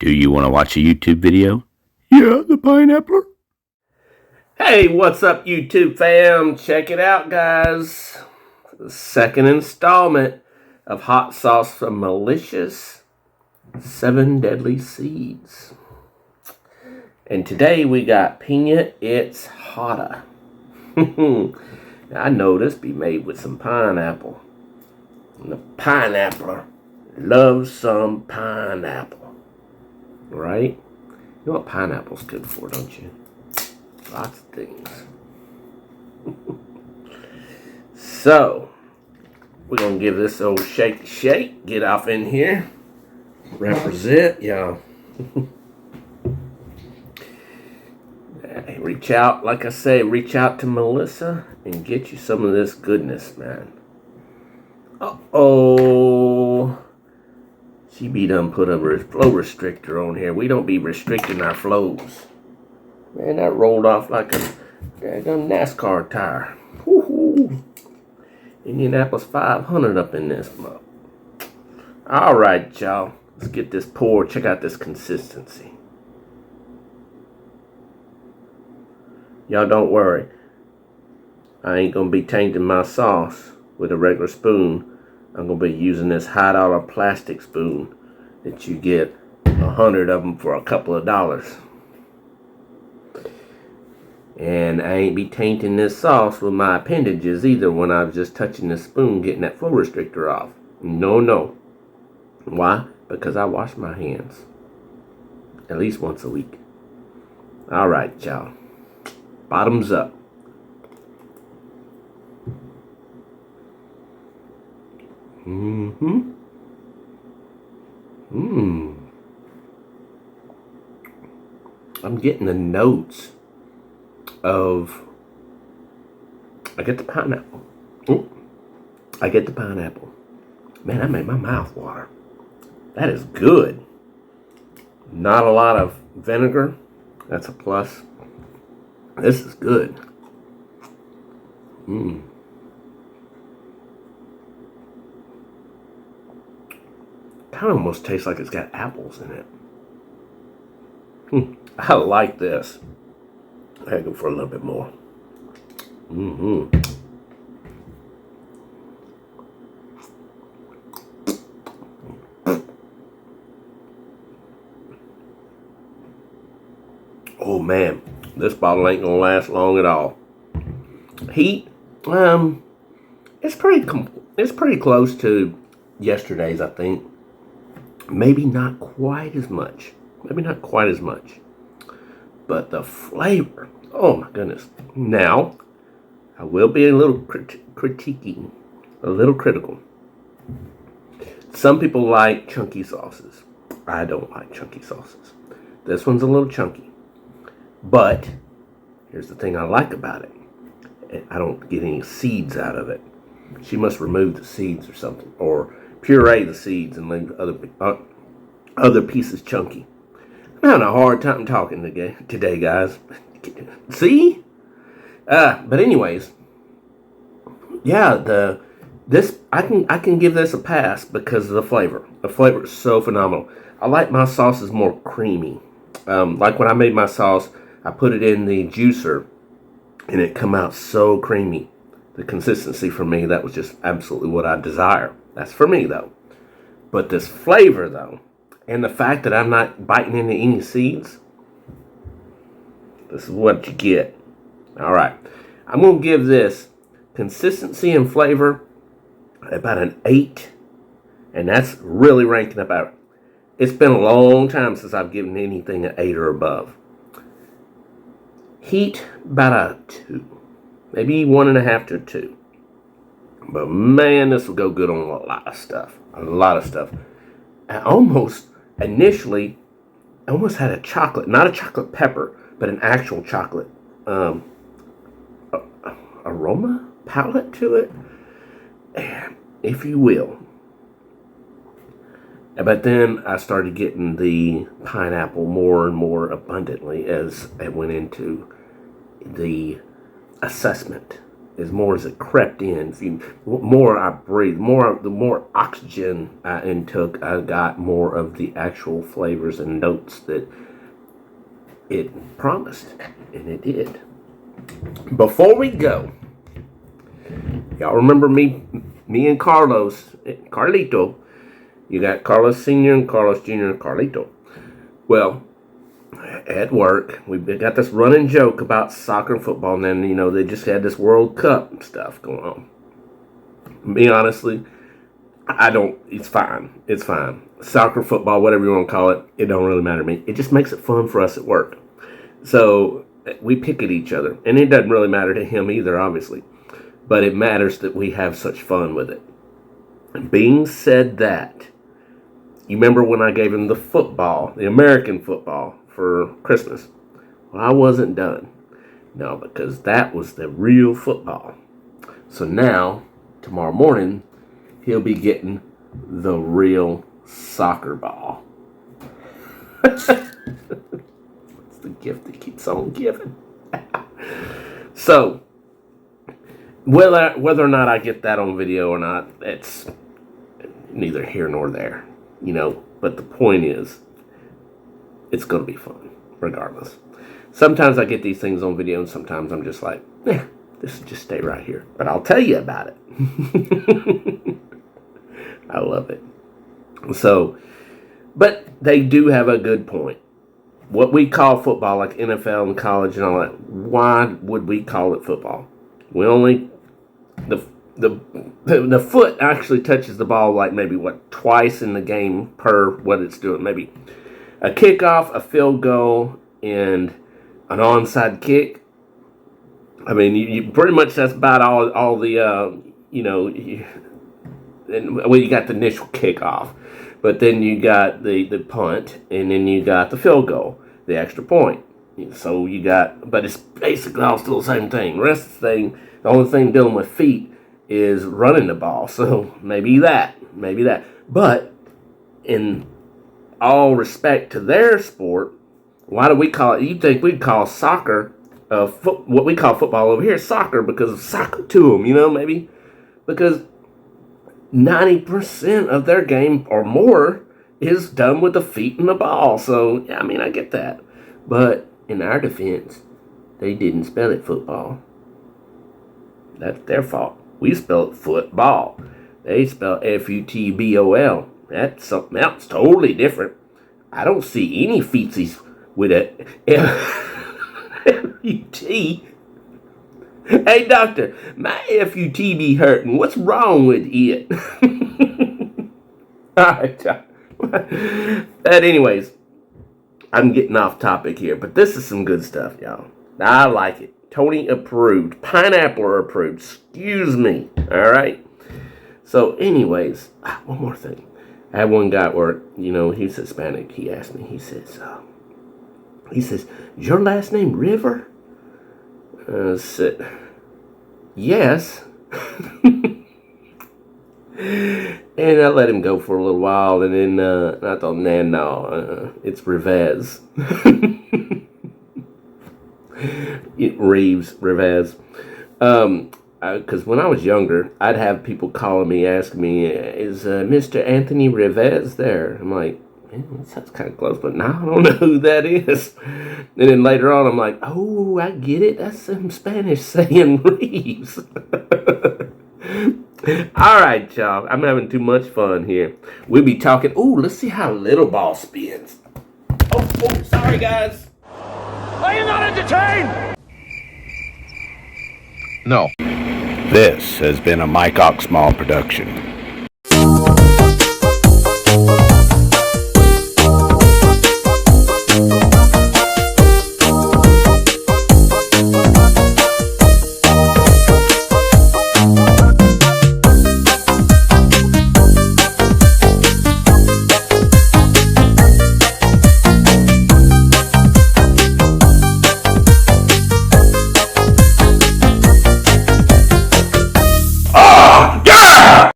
Do you want to watch a YouTube video? Yeah, the pineapple. Hey, what's up, YouTube fam? Check it out, guys. The second installment of hot sauce from Melicious, 7 Deadly Seeds. And today we got Piná, it's Hotta. I know this be made with some pineapple. And the pineapple loves some pineapple. Right? You know what pineapple's good for, don't you? Lots of things. So, we're going to give this old shake. Get off in here. Represent, y'all. Reach out, like I say, reach out to Melissa and get you some of this goodness, man. Uh-oh. She be done put a flow restrictor on here. We don't be restricting our flows. Man, that rolled off like a NASCAR tire. Woo-hoo. Indianapolis 500 up in this mug. All right, y'all. Let's get this poured. Check out this consistency. Y'all don't worry. I ain't going to be tainting my sauce with a regular spoon. I'm going to be using this $1 plastic spoon that you get 100 of them for a couple of dollars. And I ain't be tainting this sauce with my appendages either when I was just touching this spoon getting that flow restrictor off. No. Why? Because I wash my hands. At least once a week. Alright, y'all. Bottoms up. I'm getting the notes of, I get the pineapple. I get the pineapple. Man, that made my mouth water. That is good. Not a lot of vinegar. That's a plus. This is good. Kind of almost tastes like it's got apples in it. I like this. I gotta go for a little bit more. Oh man, this bottle ain't gonna last long at all. Heat, it's pretty close to yesterday's, I think. Maybe not quite as much. But the flavor, oh my goodness. Now, I will be a little critiquing, a little critical. Some people like chunky sauces. I don't like chunky sauces. This one's a little chunky. But, here's the thing I like about it. I don't get any seeds out of it. She must remove the seeds or something. Or puree the seeds and leave other pieces chunky. I'm having a hard time talking today, guys. See? But anyways, yeah, I can give this a pass because of the flavor. The flavor is so phenomenal. I like my sauces more creamy. Like when I made my sauce, I put it in the juicer, and it come out so creamy. The consistency for me, that was just absolutely what I desire. That's for me, though. But this flavor, though, and the fact that I'm not biting into any seeds, this is what you get. All right. I'm going to give this consistency and flavor about an 8. And that's really ranking about it. It's been a long time since I've given anything an 8 or above. Heat, about a 2. Maybe 1.5 to 2. But man, this will go good on a lot of stuff. I initially almost had a chocolate, not a chocolate pepper, but an actual chocolate aroma, palate to it, if you will. But then I started getting the pineapple more and more abundantly as I went into the assessment as more as it crept in, the more I breathed, the more oxygen I intook, I got more of the actual flavors and notes that it promised, and it did. Before we go, y'all remember me and Carlito. You got Carlos Sr. and Carlos Jr. and Carlito. Well, at work, we got this running joke about soccer and football, and then, they just had this World Cup stuff going on. Me, honestly, it's fine. It's fine. Soccer, football, whatever you want to call it, it don't really matter to me. It just makes it fun for us at work. So we pick at each other, and it doesn't really matter to him either, obviously. But it matters that we have such fun with it. Being said that, you remember when I gave him the football, the American football, for Christmas? Well, I wasn't done. No, because that was the real football. So now, tomorrow morning, he'll be getting the real soccer ball. It's the gift that keeps on giving. So, whether or not I get that on video or not, it's neither here nor there. But the point is, it's going to be fun, regardless. Sometimes I get these things on video, and sometimes I'm just like, this will just stay right here. But I'll tell you about it. I love it. So, but they do have a good point. What we call football, like NFL and college and all that, why would we call it football? We only, the foot actually touches the ball like maybe, twice in the game per what it's doing. Maybe a kickoff, a field goal, and an onside kick. I mean, you pretty much, that's about all the, you got the initial kickoff. But then you got the punt, and then you got the field goal, the extra point. So you got, but it's basically all still the same thing. The rest of the thing, the only thing dealing with feet is running the ball. So maybe that. But in all respect to their sport, why do we call it? You think we'd call soccer, what we call football over here, soccer, because of soccer to them, maybe? Because 90% of their game or more is done with the feet and the ball. So, yeah, I mean, I get that. But in our defense, they didn't spell it football. That's their fault. We spell it football. They spell F-U-T-B-O-L. That's something else totally different. I don't see any feetsies with a F-U-T. Hey, doctor, my F-U-T be hurting. What's wrong with it? All right, John. But anyways, I'm getting off topic here, but this is some good stuff, y'all. I like it. Tony approved. Pineapple approved. Excuse me. All right? So, anyways, one more thing. I had one guy at work, he's Hispanic. He asked me, he says, is your last name River? I said, yes. And I let him go for a little while, and then I thought, no, it's Rivez. Rivez. Because when I was younger, I'd have people calling me, asking me, is Mr. Anthony Rivez there? I'm like, man, that sounds kind of close, but now I don't know who that is. And then later on, I'm like, oh, I get it. That's some Spanish saying Reeves. All right, y'all. I'm having too much fun here. We'll be talking. Ooh, let's see how Little Ball spins. Oh, sorry, guys. Are you not entertained? No. This has been a Mike Oxmall production.